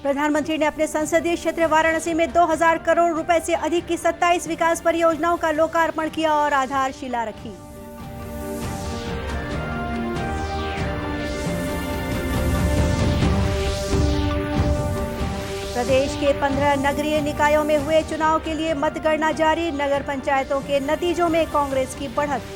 प्रधानमंत्री ने अपने संसदीय क्षेत्र वाराणसी में 2000 करोड़ रुपए से अधिक की 27 विकास परियोजनाओं का लोकार्पण किया और आधारशिला रखी। प्रदेश के 15 नगरीय निकायों में हुए चुनाव के लिए मतगणना जारी। नगर पंचायतों के नतीजों में कांग्रेस की बढ़त।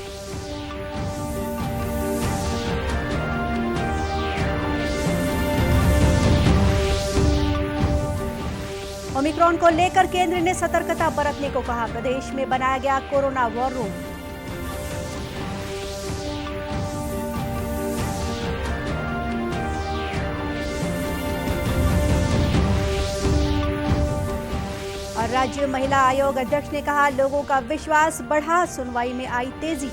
ओमिक्रॉन को लेकर केंद्र ने सतर्कता बरतने को कहा। प्रदेश में बनाया गया कोरोना वॉर रूम। और राज्य महिला आयोग अध्यक्ष ने कहा, लोगों का विश्वास बढ़ा, सुनवाई में आई तेजी।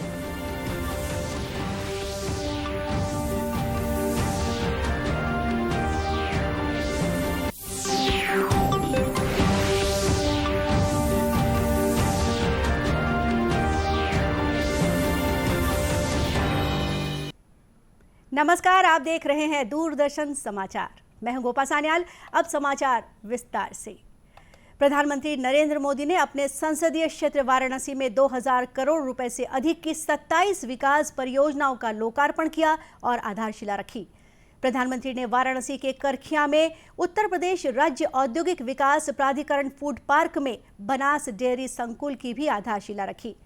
नमस्कार, आप देख रहे हैं दूरदर्शन समाचार। मैं हूं गोपा सान्याल। अब समाचार विस्तार से। प्रधानमंत्री नरेंद्र मोदी ने अपने संसदीय क्षेत्र वाराणसी में 2000 करोड़ रुपए से अधिक की 27 विकास परियोजनाओं का लोकार्पण किया और आधारशिला रखी। प्रधानमंत्री ने वाराणसी के करखिया में उत्तर प्रदेश राज्य औद्योगिक विकास प्राधिकरण फूड पार्क में बनास डेयरी संकुल की भी आधारशिला रखी।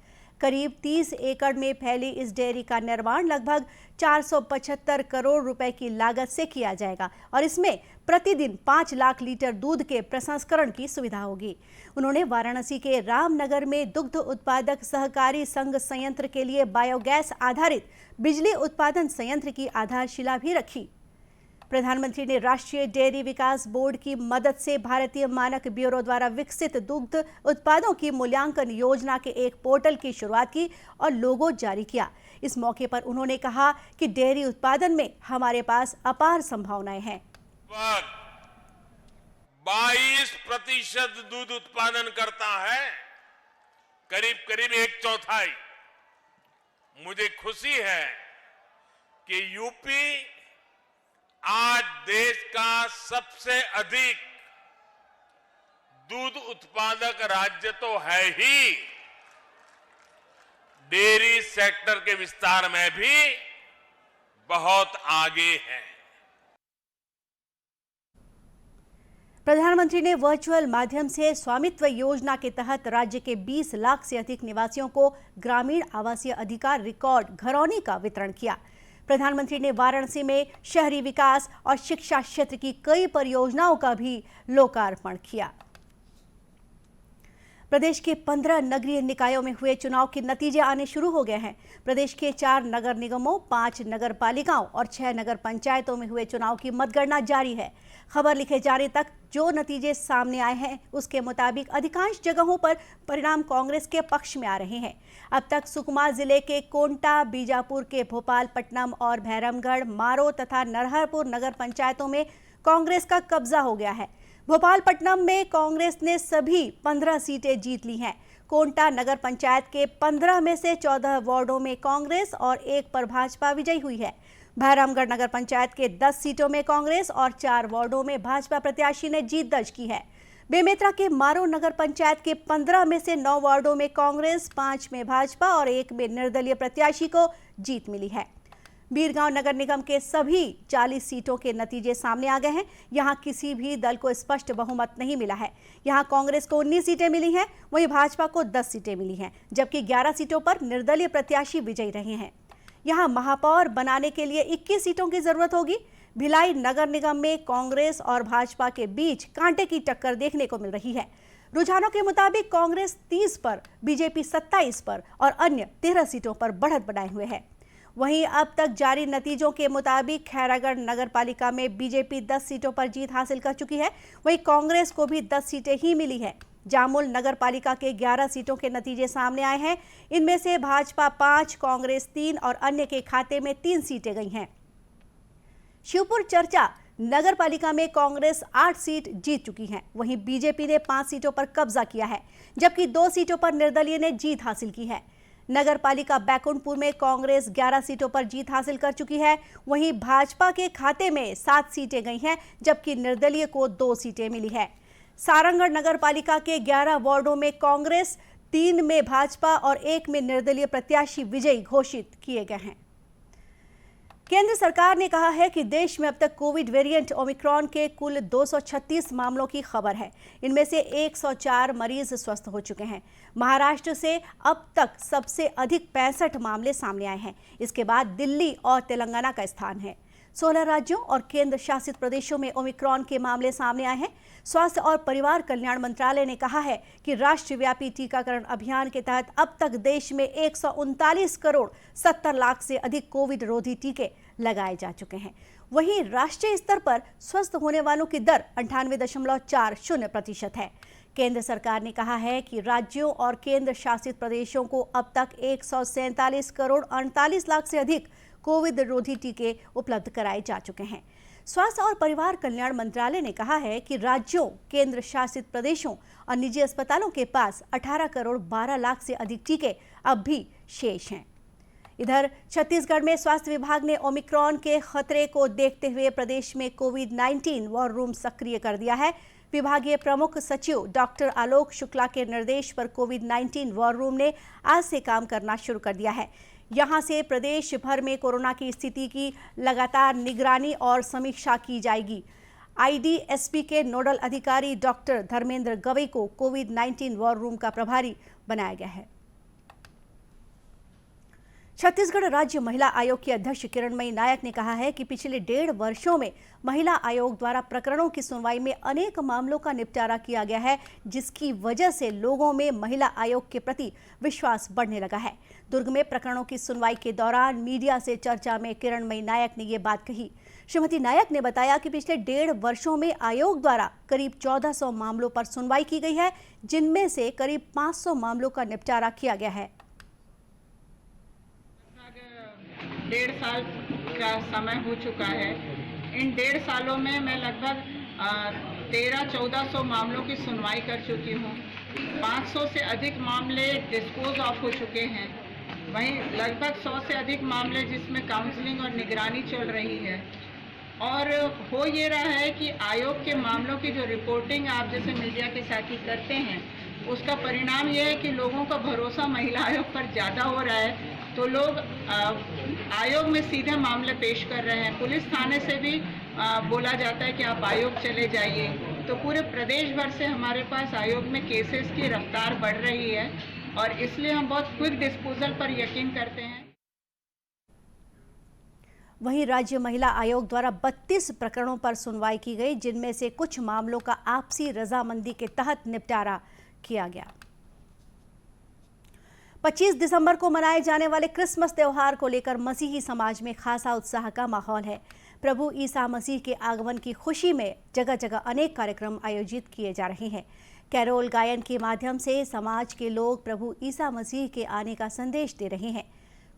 करीब 30 एकड़ में फैली इस डेयरी का निर्माण लगभग 475 करोड़ रुपए की लागत से किया जाएगा और इसमें प्रतिदिन 5 लाख लीटर दूध के प्रसंस्करण की सुविधा होगी। उन्होंने वाराणसी के रामनगर में दुग्ध उत्पादक सहकारी संघ संयंत्र के लिए बायोगैस आधारित बिजली उत्पादन संयंत्र की आधारशिला भी रखी। प्रधानमंत्री ने राष्ट्रीय डेयरी विकास बोर्ड की मदद से भारतीय मानक ब्यूरो द्वारा विकसित दुग्ध उत्पादों की मूल्यांकन योजना के एक पोर्टल की शुरुआत की और लोगो जारी किया। इस मौके पर उन्होंने कहा कि डेयरी उत्पादन में हमारे पास अपार संभावनाएं हैं। 22% दूध उत्पादन करता है, करीब 1/4। मुझे खुशी है कि यूपी आज देश का सबसे अधिक दूध उत्पादक राज्य तो है ही, डेयरी सेक्टर के विस्तार में भी बहुत आगे है। प्रधानमंत्री ने वर्चुअल माध्यम से स्वामित्व योजना के तहत राज्य के 20 लाख से अधिक निवासियों को ग्रामीण आवासीय अधिकार रिकॉर्ड घरौनी का वितरण किया। प्रधानमंत्री ने वाराणसी में शहरी विकास और शिक्षा क्षेत्र की कई परियोजनाओं का भी लोकार्पण किया। प्रदेश के 15 नगरीय निकायों में हुए चुनाव के नतीजे आने शुरू हो गए हैं। प्रदेश के 4 नगर निगमों, 5 नगर पालिकाओं और 6 नगर पंचायतों में हुए चुनाव की मतगणना जारी है। खबर लिखे जाने तक जो नतीजे सामने आए हैं उसके मुताबिक अधिकांश जगहों पर परिणाम कांग्रेस के पक्ष में आ रहे हैं। अब तक सुकमा जिले के कोंटा, बीजापुर के भोपालपट्टनम और भैरमगढ़, मारो तथा नरहरपुर नगर पंचायतों में कांग्रेस का कब्जा हो गया है। भोपालपट्टनम में कांग्रेस ने सभी 15 सीटें जीत ली हैं। कोंटा नगर पंचायत के 15 में से 14 वार्डों में कांग्रेस और 1 पर भाजपा विजयी हुई है। भैरमगढ़ नगर पंचायत के 10 सीटों में कांग्रेस और 4 वार्डों में भाजपा प्रत्याशी ने जीत दर्ज की है। बेमेतरा के मारो नगर पंचायत के 15 में से 9 वार्डों में कांग्रेस, 5 में भाजपा और 1 में निर्दलीय प्रत्याशी को जीत मिली है। बीरगांव नगर निगम के सभी 40 सीटों के नतीजे सामने आ गए हैं। यहां किसी भी दल को स्पष्ट बहुमत नहीं मिला है। यहां कांग्रेस को 19 सीटें मिली हैं, वहीं भाजपा को 10 सीटें मिली हैं, जबकि 11 सीटों पर निर्दलीय प्रत्याशी विजयी रहे हैं। यहां महापौर बनाने के लिए 21 सीटों की जरूरत होगी। भिलाई नगर निगम में कांग्रेस और भाजपा के बीच कांटे की टक्कर देखने को मिल रही है। रुझानों के मुताबिक कांग्रेस 30 पर, बीजेपी 27 पर और अन्य 13 सीटों पर बढ़त बनाए हुए है। वहीं अब तक जारी नतीजों के मुताबिक खैरागढ़ नगर पालिका में बीजेपी 10 सीटों पर जीत हासिल कर चुकी है, वहीं कांग्रेस को भी 10 सीटें ही मिली हैं। जामुल नगर पालिका के 11 सीटों के नतीजे सामने आए हैं। इनमें से भाजपा 5, कांग्रेस 3 और अन्य के खाते में 3 सीटें गई हैं। शिवपुर चर्चा नगर पालिका में कांग्रेस 8 सीट जीत चुकी है, वहीं बीजेपी ने 5 सीटों पर कब्जा किया है, जबकि 2 सीटों पर निर्दलीय ने जीत हासिल की है। नगर पालिका बैकुंठपुर में कांग्रेस 11 सीटों पर जीत हासिल कर चुकी है। वहीं भाजपा के खाते में 7 सीटें गई हैं, जबकि निर्दलीय को 2 सीटें मिली है। सारंगगढ़ नगर पालिका के 11 वार्डों में कांग्रेस, 3 में भाजपा और 1 में निर्दलीय प्रत्याशी विजयी घोषित किए गए हैं। केंद्र सरकार ने कहा है कि देश में अब तक कोविड वेरिएंट ओमिक्रॉन के कुल 236 मामलों की खबर है। इनमें से 104 मरीज स्वस्थ हो चुके हैं। महाराष्ट्र से अब तक सबसे अधिक 65 मामले सामने आए हैं। इसके बाद दिल्ली और तेलंगाना का स्थान है। 16 राज्यों और केंद्र शासित प्रदेशों में ओमिक्रॉन के मामले सामने आए हैं। स्वास्थ्य और परिवार कल्याण मंत्रालय ने कहा है कि राष्ट्रव्यापी टीकाकरण अभियान के तहत अब तक देश में 139 करोड़ 70 लाख से अधिक कोविड रोधी टीके लगाए जा चुके हैं। वहीं राष्ट्रीय स्तर पर स्वस्थ होने वालों की दर 98.40% है। केंद्र सरकार ने कहा है कि राज्यों और केंद्र शासित प्रदेशों को अब तक 147 करोड़ 38 लाख से अधिक कोविड रोधी टीके उपलब्ध कराए जा चुके हैं। स्वास्थ्य और परिवार कल्याण मंत्रालय ने कहा है कि राज्यों, केंद्र शासित प्रदेशों और निजी अस्पतालों के पास 18 करोड़ 12 लाख से अधिक टीके अब भी शेष हैं। इधर छत्तीसगढ़ में स्वास्थ्य विभाग ने ओमिक्रॉन के खतरे को देखते हुए प्रदेश में कोविड-19 वॉर रूम सक्रिय कर दिया है। विभागीय प्रमुख सचिव डॉक्टर आलोक शुक्ला के निर्देश पर कोविड-19 वॉर रूम ने आज से काम करना शुरू कर दिया है। यहां से प्रदेश भर में कोरोना की स्थिति की लगातार निगरानी और समीक्षा की जाएगी। आईडीएसपी के नोडल अधिकारी डॉक्टर धर्मेंद्र गवई को कोविड-19 वॉर रूम का प्रभारी बनाया गया है। छत्तीसगढ़ राज्य महिला आयोग की अध्यक्ष किरणमयी नायक ने कहा है कि पिछले 1.5 वर्षों में महिला आयोग द्वारा प्रकरणों की सुनवाई में अनेक मामलों का निपटारा किया गया है, जिसकी वजह से लोगों में महिला आयोग के प्रति विश्वास बढ़ने लगा है। दुर्ग में प्रकरणों की सुनवाई के दौरान मीडिया से चर्चा में किरणमयी नायक ने ये बात कही। श्रीमती नायक ने बताया कि पिछले 1.5 वर्षों में आयोग द्वारा करीब 1400 मामलों पर सुनवाई की गई है, जिनमें से करीब 500 मामलों का निपटारा किया गया है। 1.5 साल का समय हो चुका है। इन 1.5 सालों में मैं लगभग 1300-1400 मामलों की सुनवाई कर चुकी हूँ। 500 से अधिक मामले डिस्पोज ऑफ हो चुके हैं। वहीं लगभग 100 से अधिक मामले जिसमें काउंसलिंग और निगरानी चल रही है। और हो ये रहा है कि आयोग के मामलों की जो रिपोर्टिंग आप जैसे मीडिया के साथ ही करते हैं, उसका परिणाम ये है कि लोगों का भरोसा महिला आयोग पर ज़्यादा हो रहा है। तो लोग आयोग में सीधे मामले पेश कर रहे हैं। पुलिस थाने से भी बोला जाता है कि आप आयोग चले जाइए। तो पूरे प्रदेश भर से हमारे पास आयोग में केसेस की रफ्तार बढ़ रही है और इसलिए हम बहुत क्विक डिस्पोजल पर यकीन करते हैं। वहीं राज्य महिला आयोग द्वारा 32 प्रकरणों पर सुनवाई की गई, जिनमें से कुछ मामलों का आपसी रजामंदी के तहत निपटारा किया गया। 25 दिसंबर को मनाए जाने वाले क्रिसमस त्योहार को लेकर मसीही समाज में खासा उत्साह का माहौल है। प्रभु ईसा मसीह के आगमन की खुशी में जगह जगह अनेक कार्यक्रम आयोजित किए जा रहे हैं। कैरोल गायन के माध्यम से समाज के लोग प्रभु ईसा मसीह के आने का संदेश दे रहे हैं।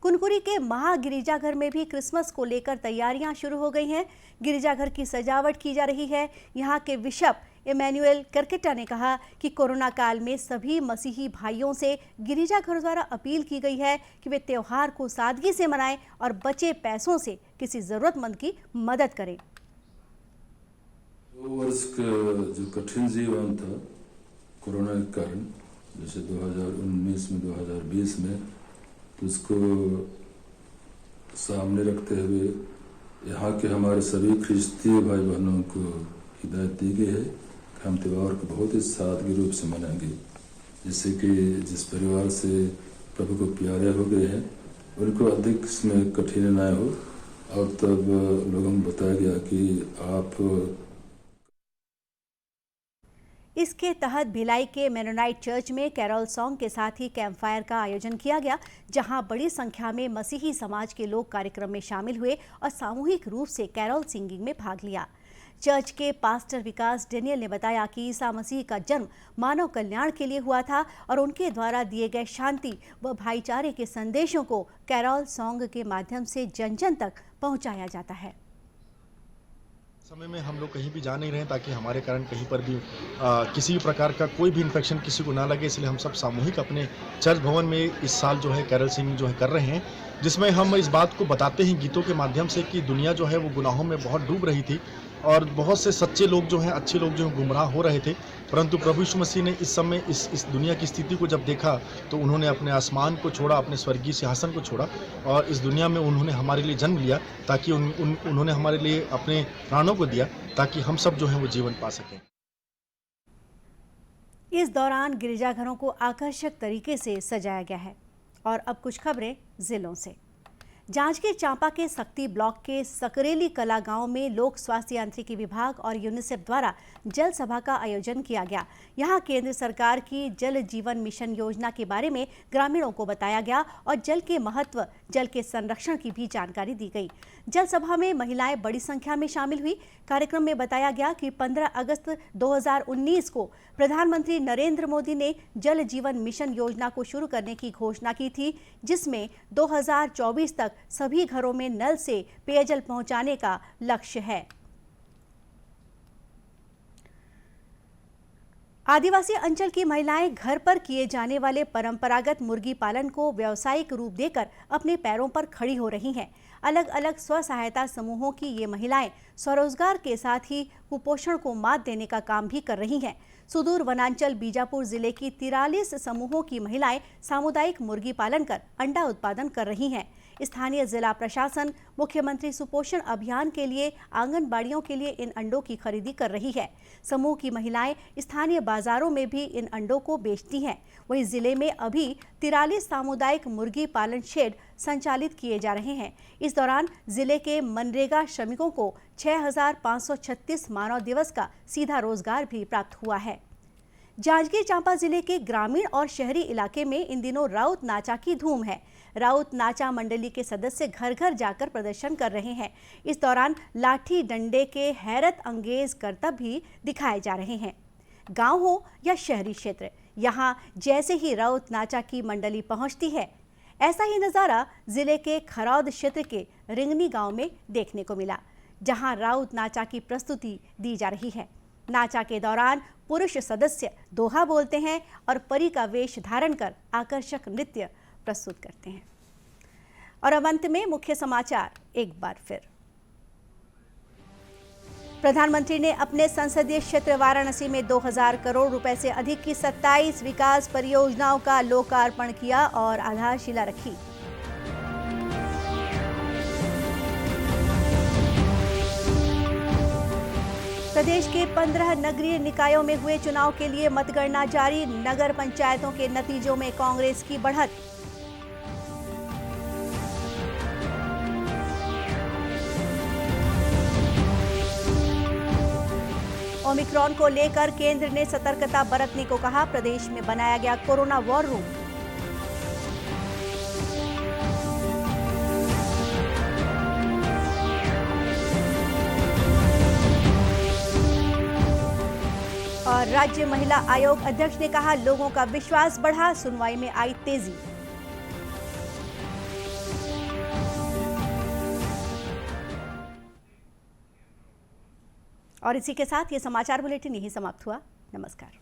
कुनकुरी के महागिरिजाघर में भी क्रिसमस को लेकर तैयारियां शुरू हो गई हैं। गिरिजाघर की सजावट की जा रही है। यहाँ के बिशप इमैनुअल करकेटा ने कहा कि कोरोना काल में सभी मसीही भाइयों से गिरिजाघर द्वारा अपील की गई है कि वे त्योहार को सादगी से मनाएं और बचे पैसों से किसी जरूरतमंद की मदद करें। 2 वर्ष का जो कठिन जीवन था कोरोना के कारण, जैसे 2019 में 2020 में, तो उसको सामने रखते हुए यहाँ के हमारे सभी ख्रिस्तीय भाई बहनों को हिदायत दी गई है कि हम त्यौहार को बहुत ही सादगी रूप से मनाएंगे, जिससे कि जिस परिवार से प्रभु को प्यारे हो गए हैं उनको अधिक इसमें कठिनाई हो। और तब लोगों को बताया गया कि आप इसके तहत भिलाई के मेनोनाइट चर्च में कैरोल सॉन्ग के साथ ही कैंप फायर का आयोजन किया गया, जहां बड़ी संख्या में मसीही समाज के लोग कार्यक्रम में शामिल हुए और सामूहिक रूप से कैरोल सिंगिंग में भाग लिया। चर्च के पास्टर विकास डेनियल ने बताया कि ईसा मसीह का जन्म मानव कल्याण के लिए हुआ था और उनके द्वारा दिए गए शांति व भाईचारे के संदेशों को कैरोल सॉन्ग के माध्यम से जन जन तक पहुंचाया जाता है। समय में हम लोग कहीं भी जा नहीं रहे हैं ताकि हमारे कारण कहीं पर भी किसी भी प्रकार का कोई भी इन्फेक्शन किसी को ना लगे, इसलिए हम सब सामूहिक अपने चर्च भवन में इस साल जो है कैरल सिंगिंग जो है कर रहे हैं, जिसमें हम इस बात को बताते हैं गीतों के माध्यम से कि दुनिया जो है वो गुनाहों में बहुत डूब रही थी और बहुत से सच्चे लोग जो हैं, अच्छे लोग जो हैं गुमराह हो रहे थे, परंतु प्रभु यीशु मसीह ने इस समय इस दुनिया की स्थिति को जब देखा तो उन्होंने अपने आसमान को छोड़ा, अपने स्वर्गीय सिंहासन को छोड़ा और इस दुनिया में उन्होंने हमारे लिए जन्म लिया ताकि उन्होंने हमारे लिए अपने प्राणों को दिया ताकि हम सब जो हैं वो जीवन पा सकें। इस दौरान गिरजाघरों को आकर्षक तरीके से सजाया गया है। और अब कुछ खबरें जिलों से। जांजगीर चांपा के सक्ती ब्लॉक के सकरेली कला गांव में लोक स्वास्थ्य यांत्रिकी विभाग और यूनिसेफ द्वारा जल सभा का आयोजन किया गया। यहां केंद्र सरकार की जल जीवन मिशन योजना के बारे में ग्रामीणों को बताया गया और जल के महत्व, जल के संरक्षण की भी जानकारी दी गई। जल सभा में महिलाएं बड़ी संख्या में शामिल हुई। कार्यक्रम में बताया गया कि 15 अगस्त 2019 को प्रधानमंत्री नरेंद्र मोदी ने जल जीवन मिशन योजना को शुरू करने की घोषणा की थी, जिसमें 2024 तक सभी घरों में नल से पेयजल पहुंचाने का लक्ष्य है। आदिवासी अंचल की महिलाएं घर पर किए जाने वाले परंपरागत मुर्गी पालन को व्यावसायिक रूप देकर अपने पैरों पर खड़ी हो रही हैं। अलग अलग स्व सहायता समूहों की ये महिलाएं स्वरोजगार के साथ ही कुपोषण को मात देने का काम भी कर रही हैं। सुदूर वनांचल बीजापुर जिले की 43 समूहों की महिलाएं सामुदायिक मुर्गी पालन कर अंडा उत्पादन कर रही हैं। स्थानीय जिला प्रशासन मुख्यमंत्री सुपोषण अभियान के लिए आंगनबाड़ियों के लिए इन अंडों की खरीदी कर रही है। समूह की महिलाएं स्थानीय बाजारों में भी इन अंडों को बेचती हैं। वहीं जिले में अभी 43 सामुदायिक मुर्गी पालन शेड संचालित किए जा रहे हैं। इस दौरान जिले के मनरेगा श्रमिकों को 6,536 मानव दिवस का सीधा रोजगार भी प्राप्त हुआ है। जांजगीर चांपा जिले के ग्रामीण और शहरी इलाके में इन दिनों राउत नाचा की धूम है। राउत नाचा मंडली के सदस्य घर घर जाकर प्रदर्शन कर रहे हैं। इस दौरान लाठी डंडे के हैरत अंगेज करतब भी दिखाए जा रहे हैं। गांव हो या शहरी क्षेत्र, यहां जैसे ही राउत नाचा की मंडली पहुंचती है, ऐसा ही नज़ारा जिले के खरौद क्षेत्र के रिंगनी गांव में देखने को मिला, जहां राउत नाचा की प्रस्तुति दी जा रही है। नाचा के दौरान पुरुष सदस्य दोहा बोलते हैं और परी का वेश धारण कर आकर्षक नृत्य प्रस्तुत करते हैं। और अब अंत में मुख्य समाचार एक बार फिर। प्रधानमंत्री ने अपने संसदीय क्षेत्र वाराणसी में 2000 करोड़ रुपए से अधिक की 27 विकास परियोजनाओं का लोकार्पण किया और आधारशिला रखी। प्रदेश के 15 नगरीय निकायों में हुए चुनाव के लिए मतगणना जारी। नगर पंचायतों के नतीजों में कांग्रेस की बढ़त। ओमिक्रॉन को लेकर केंद्र ने सतर्कता बरतने को कहा। प्रदेश में बनाया गया कोरोना वॉर रूम। और राज्य महिला आयोग अध्यक्ष ने कहा, लोगों का विश्वास बढ़ा, सुनवाई में आई तेजी। और इसी के साथ ये समाचार बुलेटिन यहीं समाप्त हुआ। नमस्कार।